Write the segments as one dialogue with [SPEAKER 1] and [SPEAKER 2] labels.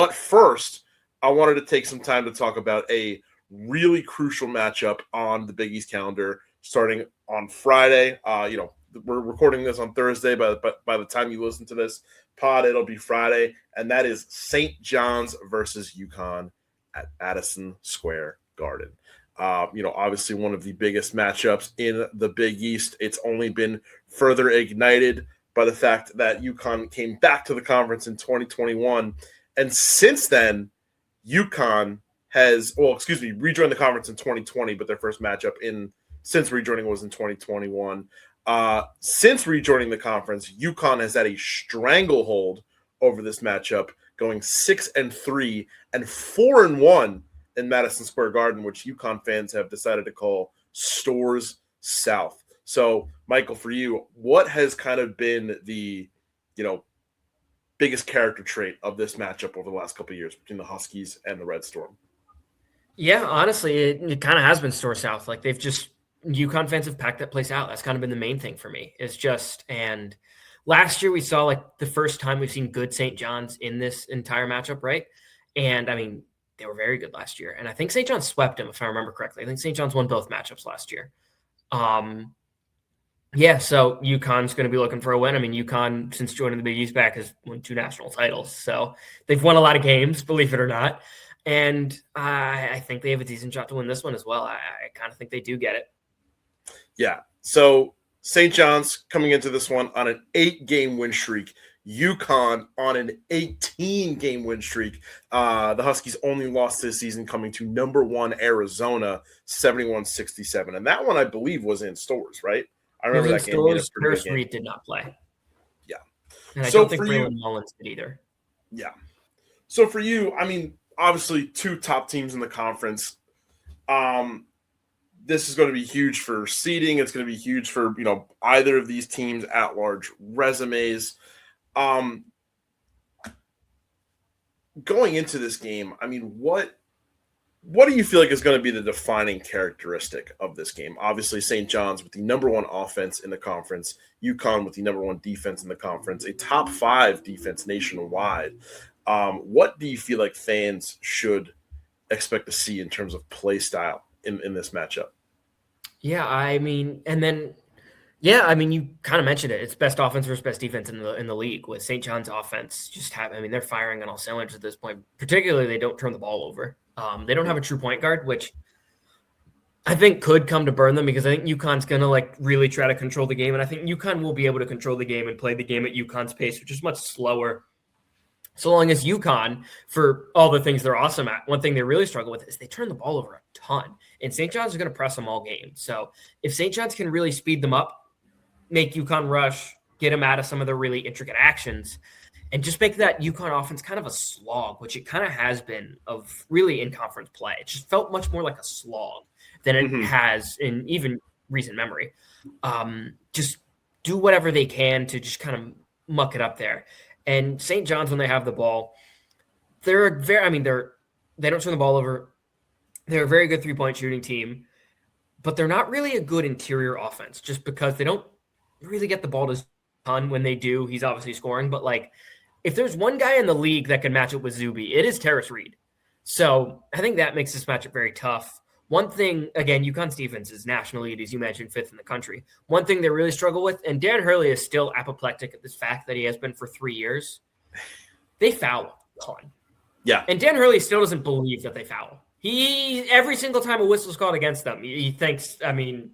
[SPEAKER 1] But first, I wanted to take some time to talk about a really crucial matchup on the Big East calendar starting on Friday. We're recording this on Thursday, but by the time you listen to this pod, it'll be Friday, and that is St. John's versus UConn at Madison Square Garden. Obviously one of the biggest matchups in the Big East. It's only been further ignited by the fact that UConn came back to the conference in 2021, and since then, UConn rejoined the conference in 2020, but their first matchup since rejoining was in 2021. Since rejoining the conference, UConn has had a stranglehold over this matchup, going 6-3 and 4-1 in Madison Square Garden, which UConn fans have decided to call Storrs South. So, Michael, for you, what has kind of been the, biggest character trait of this matchup over the last couple of years between the Huskies and the Red Storm?
[SPEAKER 2] Yeah, honestly, it kind of has been Storrs South. Like UConn fans have packed that place out. That's kind of been the main thing for me. And last year we saw like the first time we've seen good St. John's in this entire matchup, right? And I mean, they were very good last year. And I think St. John's swept them, if I remember correctly. I think St. John's won both matchups last year. So UConn's going to be looking for a win. I mean, UConn, since joining the Big East back, has won 2 national titles. So they've won a lot of games, believe it or not. And I think they have a decent shot to win this one as well. I kind of think they do get it. Yeah.
[SPEAKER 1] So St. John's coming into this one on an 8-game win streak. UConn on an 18-game win streak. The Huskies only lost this season coming to number 1 Arizona, 71-67. And that one, I believe, was in Storrs, right? I remember that game.
[SPEAKER 2] Harris Reed did not play.
[SPEAKER 1] Yeah.
[SPEAKER 2] And I don't think Braylon Mullins did either.
[SPEAKER 1] Yeah. So for you, I mean, obviously 2 top teams in the conference. This is going to be huge for seeding. It's going to be huge for, either of these teams' at-large resumes. Going into this game, I mean, what do you feel like is going to be the defining characteristic of this game? Obviously, St. John's with the number 1 offense in the conference, UConn with the number 1 defense in the conference, a top 5 defense nationwide. What do you feel like fans should expect to see in terms of play style in this matchup?
[SPEAKER 2] Yeah, I mean, you kind of mentioned it. It's best offense versus best defense in the league. With St. John's offense, they're firing on all cylinders at this point. Particularly, they don't turn the ball over. They don't have a true point guard, which I think could come to burn them, because I think UConn's going to really try to control the game. And I think UConn will be able to control the game and play the game at UConn's pace, which is much slower. So long as UConn, for all the things they're awesome at, one thing they really struggle with is they turn the ball over a ton. And St. John's is going to press them all game. So if St. John's can really speed them up, make UConn rush, get them out of some of their really intricate actions, and just make that UConn offense kind of a slog, which it kind of has been of really in conference play. It just felt much more like a slog than it has in even recent memory. Just do whatever they can to just kind of muck it up there. And St. John's, when they have the ball, they don't turn the ball over. They're a very good 3-point shooting team, but they're not really a good interior offense, just because they don't really get the ball to ton. When they do, he's obviously scoring, but if there's one guy in the league that can match up with Zuby, it is Harris Reed. So I think that makes this matchup very tough. One thing, again, UConn's defense is national lead, as you mentioned, 5th in the country. One thing they really struggle with, and Dan Hurley is still apoplectic at this fact that he has been for 3 years, they foul a ton.
[SPEAKER 1] Yeah.
[SPEAKER 2] And Dan Hurley still doesn't believe that they foul. Every single time a whistle is called against them, he thinks the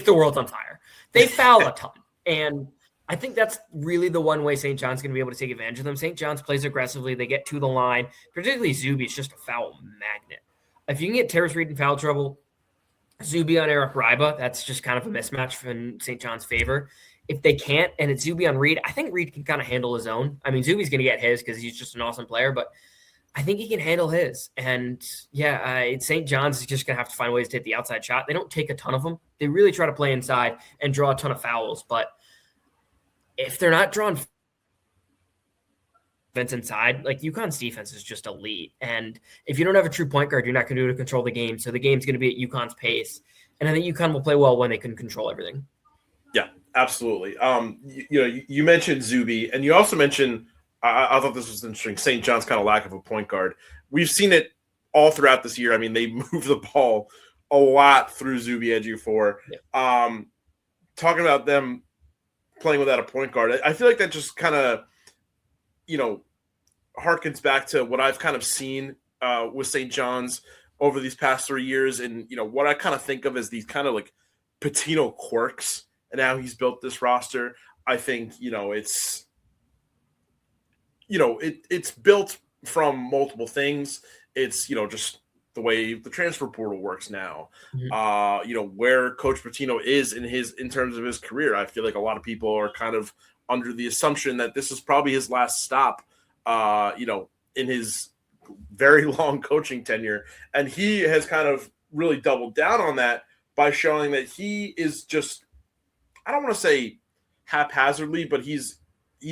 [SPEAKER 2] world's on fire. They foul a ton. And I think that's really the one way St. John's going to be able to take advantage of them. St. John's plays aggressively. They get to the line. Particularly Zuby is just a foul magnet. If you can get Harris Reed in foul trouble, Zuby on Eric Ryba, that's just kind of a mismatch in St. John's favor. If they can't, and it's Zuby on Reed, I think Reed can kind of handle his own. I mean, Zuby's going to get his because he's just an awesome player, but I think he can handle his. And St. John's is just going to have to find ways to hit the outside shot. They don't take a ton of them. They really try to play inside and draw a ton of fouls, but if they're not drawing defense inside, UConn's defense is just elite. And if you don't have a true point guard, you're not going to be able to control the game. So the game's going to be at UConn's pace. And I think UConn will play well when they can control everything.
[SPEAKER 1] Yeah, absolutely. You mentioned Zuby, and you also mentioned I thought this was interesting. St. John's kind of lack of a point guard. We've seen it all throughout this year. I mean, they move the ball a lot through Zuby Ejiofor.
[SPEAKER 2] Yeah.
[SPEAKER 1] Talking about them playing without a point guard, I feel like that just kind of, harkens back to what I've kind of seen with St. John's over these past 3 years, and what I kind of think of as these kind of like Pitino quirks, and how he's built this roster. I think it's built from multiple things. It's just the way the transfer portal works now.
[SPEAKER 2] Mm-hmm.
[SPEAKER 1] Where Coach Pitino is in terms of his career. I feel like a lot of people are kind of under the assumption that this is probably his last stop. In his very long coaching tenure, and he has kind of really doubled down on that by showing that he is just, I don't want to say haphazardly, but he's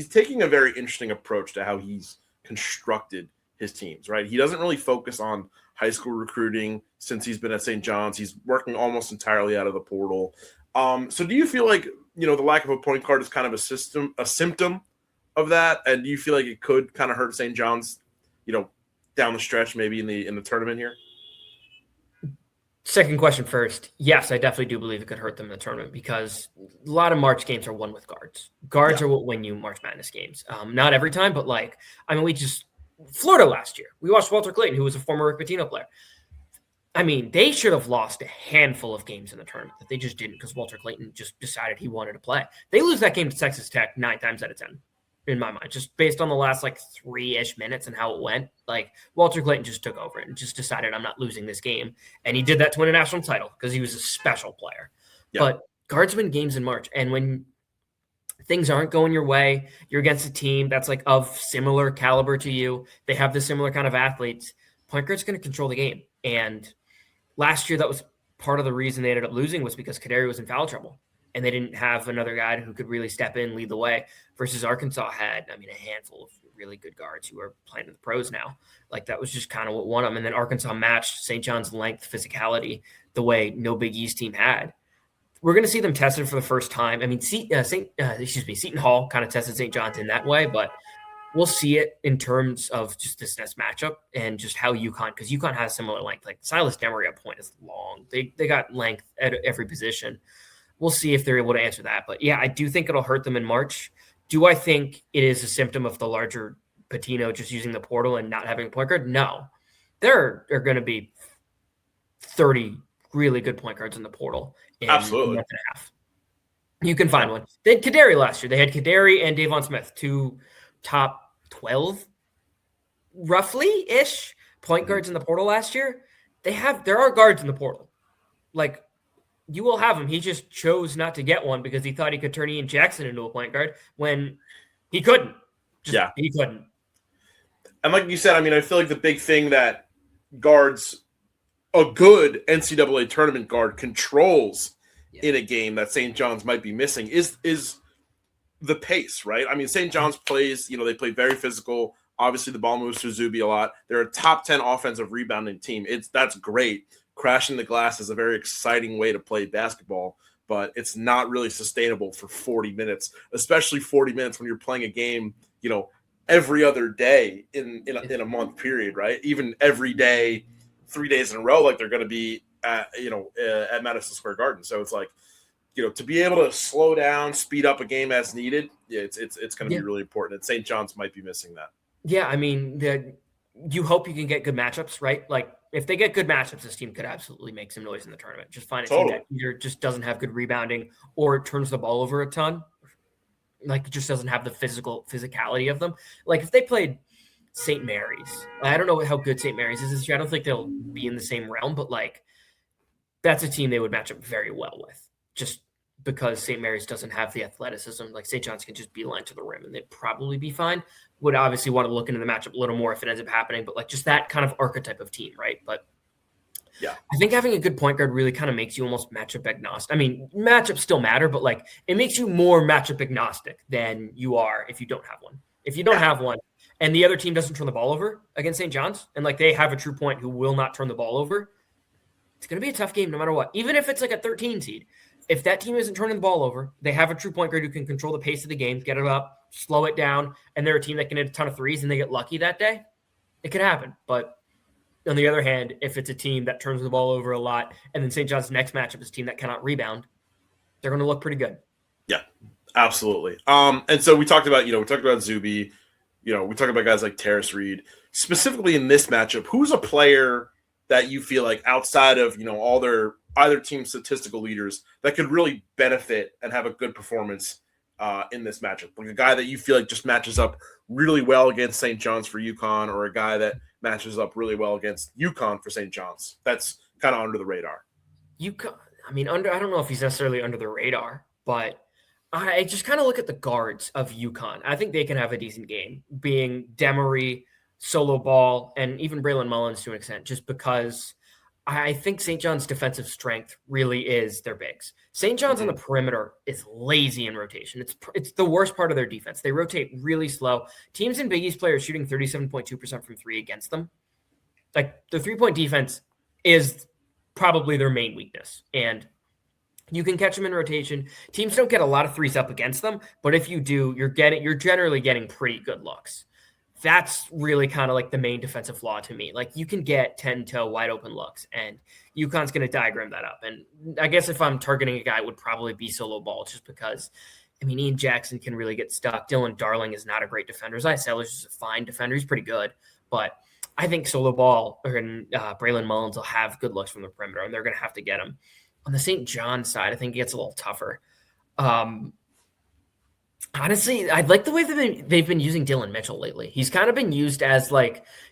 [SPEAKER 1] taking a very interesting approach to how he's constructed his teams, right? He doesn't really focus on high school recruiting since he's been at St. John's. He's working almost entirely out of the portal. So do you feel like, the lack of a point guard is kind of a symptom of that? And do you feel like it could kind of hurt St. John's, down the stretch, maybe in the tournament here?
[SPEAKER 2] Second question first. Yes, I definitely do believe it could hurt them in the tournament because a lot of March games are won with guards. Guards are what win you March Madness games. Not every time, but Florida last year, we watched Walter Clayton, who was a former Rick Pitino player. I mean, they should have lost a handful of games in the tournament that they just didn't because Walter Clayton just decided he wanted to play. They lose that game to Texas Tech 9 times out of 10. In my mind, just based on the last 3-ish minutes and how it went. Walter Clayton just took over and just decided I'm not losing this game. And he did that to win a national title because he was a special player. Yeah. But guards win games in March. And when things aren't going your way, you're against a team that's of similar caliber to you. They have the similar kind of athletes. Point guard's going to control the game. And last year, that was part of the reason they ended up losing was because Kaderi was in foul trouble. And they didn't have another guy who could really step in, lead the way, versus Arkansas had, a handful of really good guards who are playing in the pros now. That was just kind of what won them. And then Arkansas matched St. John's length, physicality, the way no Big East team had. We're going to see them tested for the first time. Seton Hall kind of tested St. John's in that way, but we'll see it in terms of just this next matchup and just how UConn, because UConn has similar length. Silas Demery at point is long. They got length at every position. We'll see if they're able to answer that. But, yeah, I do think it'll hurt them in March. Do I think it is a symptom of the larger Pitino just using the portal and not having a point guard? No. There are going to be 30 really good point guards in the portal in
[SPEAKER 1] Absolutely.
[SPEAKER 2] a month and a half. You can find one. They had Kaderi last year. They had Kaderi and Davon Smith, 2 top 12, roughly-ish point guards in the portal last year. There are guards in the portal. You will have him. He just chose not to get one because he thought he could turn Ian Jackson into a point guard when he couldn't. He couldn't.
[SPEAKER 1] And like you said, I feel like the big thing that guards, a good NCAA tournament guard controls in a game that St. John's might be missing is the pace, right? St. John's plays, they play very physical. Obviously, the ball moves through Zuby a lot. They're a top 10 offensive rebounding team. That's great. Crashing the glass is a very exciting way to play basketball, but it's not really sustainable for 40 minutes, especially 40 minutes when you're playing a game, every other day in a month period, right? Even every day, 3 days in a row, they're going to be at Madison Square Garden. So it's to be able to slow down, speed up a game as needed, it's going to be really important. And St. John's might be missing that.
[SPEAKER 2] Yeah, you hope you can get good matchups, right? If they get good matchups, this team could absolutely make some noise in the tournament. Just find a team that either just doesn't have good rebounding or turns the ball over a ton. It just doesn't have the physicality of them. If they played St. Mary's, I don't know how good St. Mary's is this year. I don't think they'll be in the same realm, but that's a team they would match up very well with. Just because St. Mary's doesn't have the athleticism, St. John's can just beeline to the rim and they'd probably be fine. Would obviously want to look into the matchup a little more if it ends up happening, but just that kind of archetype of team, right? But yeah, I think having a good point guard really kind of makes you almost matchup agnostic. Matchups still matter, but it makes you more matchup agnostic than you are if you don't have one. If you don't have one and the other team doesn't turn the ball over against St. John's and they have a true point who will not turn the ball over, it's going to be a tough game no matter what. Even if it's a 13 seed, if that team isn't turning the ball over, they have a true point guard who can control the pace of the game, get it up, slow it down, and they're a team that can hit a ton of threes and they get lucky that day, it could happen. But on the other hand, if it's a team that turns the ball over a lot and then St. John's next matchup is a team that cannot rebound, they're going to look pretty good.
[SPEAKER 1] Yeah, absolutely. And so we talked about Zuby, we talked about guys like Terrace Reed. Specifically in this matchup, who's a player that you feel like outside of, all their either team statistical leaders that could really benefit and have a good performance in this matchup? Like a guy that you feel like just matches up really well against St. John's for UConn, or a guy that matches up really well against UConn for St. John's. That's kind of under the radar.
[SPEAKER 2] UConn, I don't know if he's necessarily under the radar, but I just kind of look at the guards of UConn. I think they can have a decent game, being Demery, Solo Ball, and even Braylon Mullins to an extent, just because I think St. John's defensive strength really is their bigs. St. John's on the perimeter is lazy in rotation. It's the worst part of their defense. They rotate really slow. Teams in Big East play are shooting 37.2% from three against them. Like, the three-point defense is probably their main weakness. And you can catch them in rotation. Teams don't get a lot of threes up against them, but if you do, you're generally getting pretty good looks. That's really kind of like the main defensive flaw to me. Like, you can get 10-toe wide open looks, and UConn's going to diagram that up. And I guess if I'm targeting a guy, it would probably be Solo Ball, just because, Ian Jackson can really get stuck. Dylan Darling is not a great defender. Isaiah Sellers is a fine defender. He's pretty good. But I think Solo Ball and Braylon Mullins will have good looks from the perimeter, and they're going to have to get them. On the St. John's side, I think it gets a little tougher. Honestly, I like the way that they've been using Dylan Mitchell lately. He's kind of been used as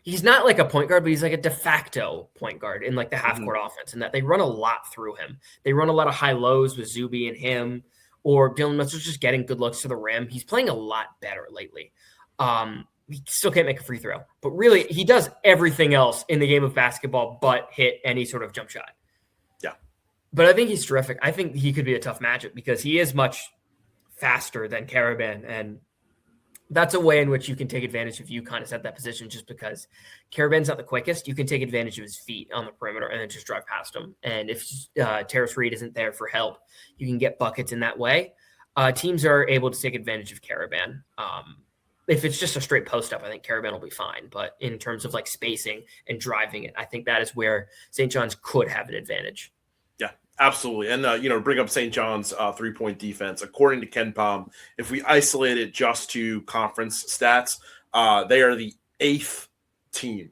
[SPEAKER 2] he's not like a point guard, but he's like a de facto point guard in like the half court offense, and that they run a lot through him. They run a lot of high lows with Zuby and him, or Dylan Mitchell's just getting good looks to the rim. He's playing a lot better lately. He still can't make a free throw, but really he does everything else in the game of basketball but hit any sort of jump shot.
[SPEAKER 1] Yeah.
[SPEAKER 2] But I think he's terrific. I think he could be a tough matchup because he is much faster than Caravan, and that's a way in which you can take advantage of UConn is at that position, just because Caravan's not the quickest. You can take advantage of his feet on the perimeter and then just drive past him. And if Terrace Reed isn't there for help, you can get buckets in that way. Teams are able to take advantage of Caravan. If it's just a straight post up, I think Caravan will be fine. But in terms of like spacing and driving it, I think that is where St. John's could have an advantage.
[SPEAKER 1] Absolutely. And, bring up St. John's 3-point defense. According to Ken Palm, if we isolate it just to conference stats, they are the 8th team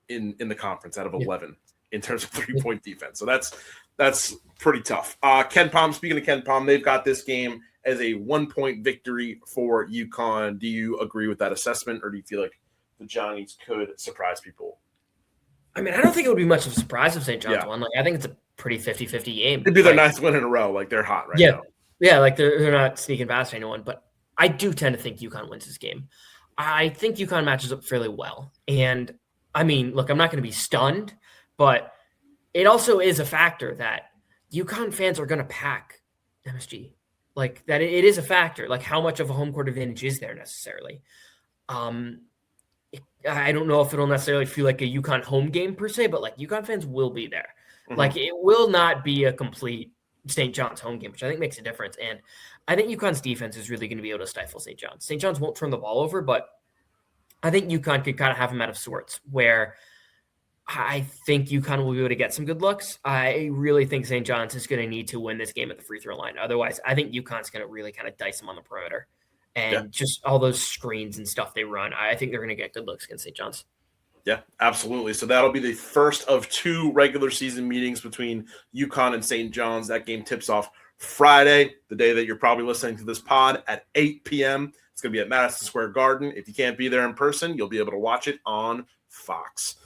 [SPEAKER 1] in the conference out of 11 in terms of 3-point defense. So that's pretty tough. Ken Palm, speaking of Ken Palm, they've got this game as a 1-point victory for UConn. Do you agree with that assessment, or do you feel like the Johnnies could surprise people?
[SPEAKER 2] I don't think it would be much of a surprise if St. John's won. I think it's a pretty 50-50 game.
[SPEAKER 1] It'd be their 9th win in a row. Like, they're hot right now.
[SPEAKER 2] Yeah, like they're not sneaking past anyone, but I do tend to think UConn wins this game. I think UConn matches up fairly well. And, look, I'm not going to be stunned, but it also is a factor that UConn fans are going to pack MSG. Like, that it is a factor. Like, how much of a home court advantage is there necessarily? I don't know if it'll necessarily feel like a UConn home game per se, but like UConn fans will be there. Mm-hmm. Like, it will not be a complete St. John's home game, which I think makes a difference. And I think UConn's defense is really going to be able to stifle St. John's. St. John's won't turn the ball over, but I think UConn could kind of have them out of sorts, where I think UConn will be able to get some good looks. I really think St. John's is going to need to win this game at the free throw line. Otherwise, I think UConn's going to really kind of dice them on the perimeter. And just all those screens and stuff they run, I think they're going to get good looks against St. John's.
[SPEAKER 1] Yeah, absolutely. So that'll be the first of 2 regular season meetings between UConn and St. John's. That game tips off Friday, the day that you're probably listening to this pod, at 8 p.m. It's going to be at Madison Square Garden. If you can't be there in person, you'll be able to watch it on Fox.